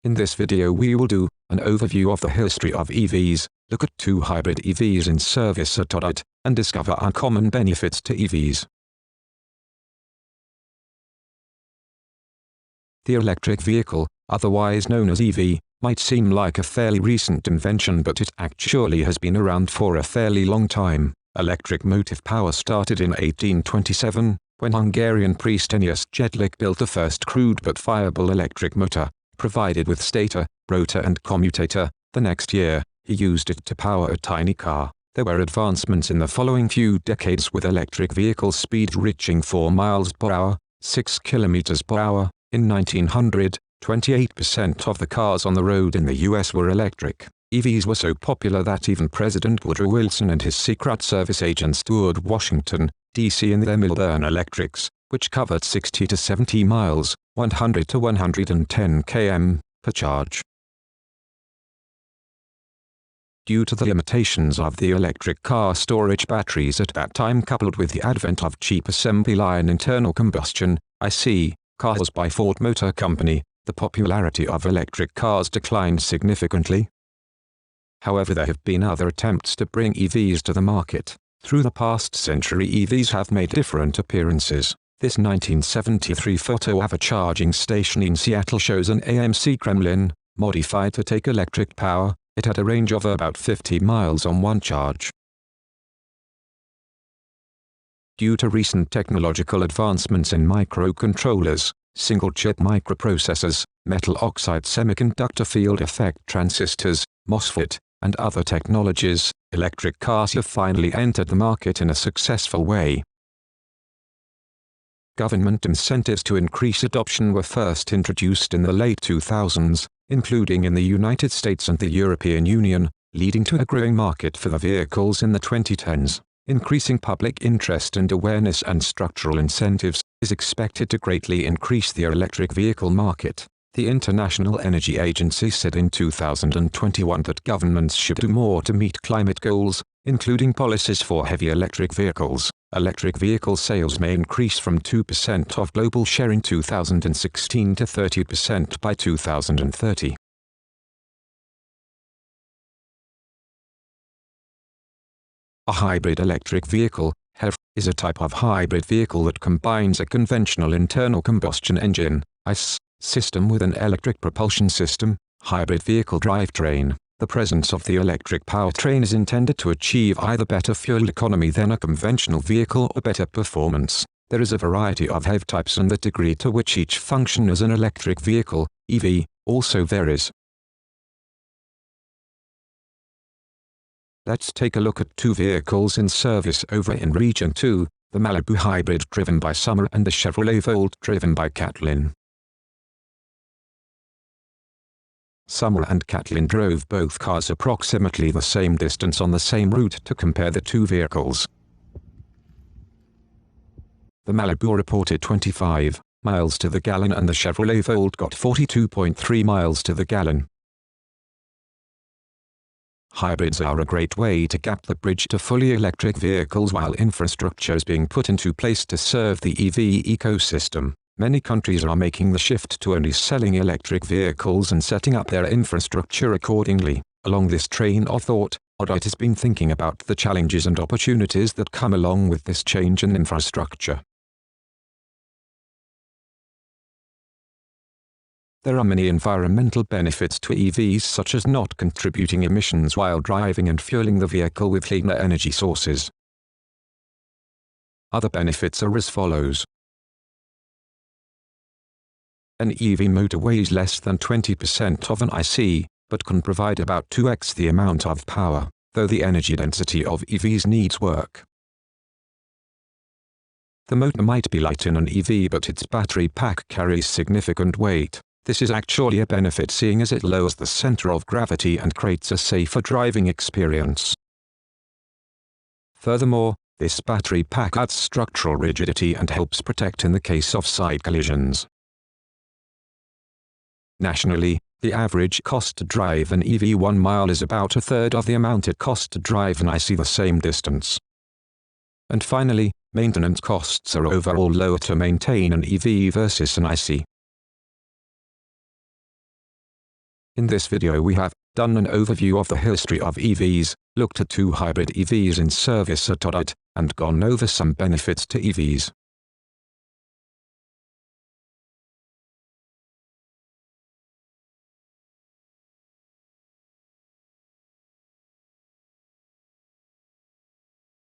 In this video we will do an overview of the history of EVs, look at 2 hybrid EVs in service at Odite, and discover uncommon benefits to EVs. The electric vehicle, otherwise known as EV, might seem like a fairly recent invention, but it actually has been around for a fairly long time. Electric motive power started in 1827, when Hungarian priest Enius Jedlik built the first crude but fireable electric motor, provided with stator, rotor and commutator. The next year, he used it to power a tiny car. There were advancements in the following few decades, with electric vehicle speed reaching 4 miles per hour, 6 kilometers per hour. In 1900, 28% of the cars on the road in the US were electric. EVs were so popular that even President Woodrow Wilson and his Secret Service agents toured Washington, D.C. in their Milburn Electrics, which covered 60 to 70 miles, 100 to 110 km, per charge. Due to the limitations of the electric car storage batteries at that time, coupled with the advent of cheap assembly line internal combustion (IC) cars by Ford Motor Company, the popularity of electric cars declined significantly. However, there have been other attempts to bring EVs to the market. Through the past century, EVs have made different appearances. This 1973 photo of a charging station in Seattle shows an AMC Kremlin, modified to take electric power. It had a range of about 50 miles on one charge. Due to recent technological advancements in microcontrollers, single-chip microprocessors, metal oxide semiconductor field effect transistors, MOSFET, and other technologies, electric cars have finally entered the market in a successful way. Government incentives to increase adoption were first introduced in the late 2000s, including in the United States and the European Union, leading to a growing market for the vehicles in the 2010s. Increasing public interest and awareness and structural incentives is expected to greatly increase the electric vehicle market. The International Energy Agency said in 2021 that governments should do more to meet climate goals, including policies for heavy electric vehicles. Electric vehicle sales may increase from 2% of global share in 2016 to 30% by 2030. A hybrid electric vehicle, HEV, is a type of hybrid vehicle that combines a conventional internal combustion engine, ICE, system with an electric propulsion system, hybrid vehicle drivetrain. The presence of the electric powertrain is intended to achieve either better fuel economy than a conventional vehicle or better performance. There is a variety of HEV types, and the degree to which each function as an electric vehicle, EV, also varies. Let's take a look at 2 vehicles in service over in Region 2, the Malibu Hybrid driven by Summer and the Chevrolet Volt driven by Catlin. Summer and Catlin drove both cars approximately the same distance on the same route to compare the 2 vehicles. The Malibu reported 25 miles to the gallon and the Chevrolet Volt got 42.3 miles to the gallon. Hybrids are a great way to gap the bridge to fully electric vehicles while infrastructure is being put into place to serve the EV ecosystem. Many countries are making the shift to only selling electric vehicles and setting up their infrastructure accordingly. Along this train of thought, Odite has been thinking about the challenges and opportunities that come along with this change in infrastructure. There are many environmental benefits to EVs, such as not contributing emissions while driving and fueling the vehicle with cleaner energy sources. Other benefits are as follows. An EV motor weighs less than 20% of an IC, but can provide about 2x the amount of power, though the energy density of EVs needs work. The motor might be light in an EV, but its battery pack carries significant weight. This is actually a benefit, seeing as it lowers the center of gravity and creates a safer driving experience. Furthermore, this battery pack adds structural rigidity and helps protect in the case of side collisions. Nationally, the average cost to drive an EV 1 mile is about a third of the amount it costs to drive an IC the same distance. And finally, maintenance costs are overall lower to maintain an EV versus an IC. In this video we have done an overview of the history of EVs, looked at 2 hybrid EVs in service at Audit, and gone over some benefits to EVs.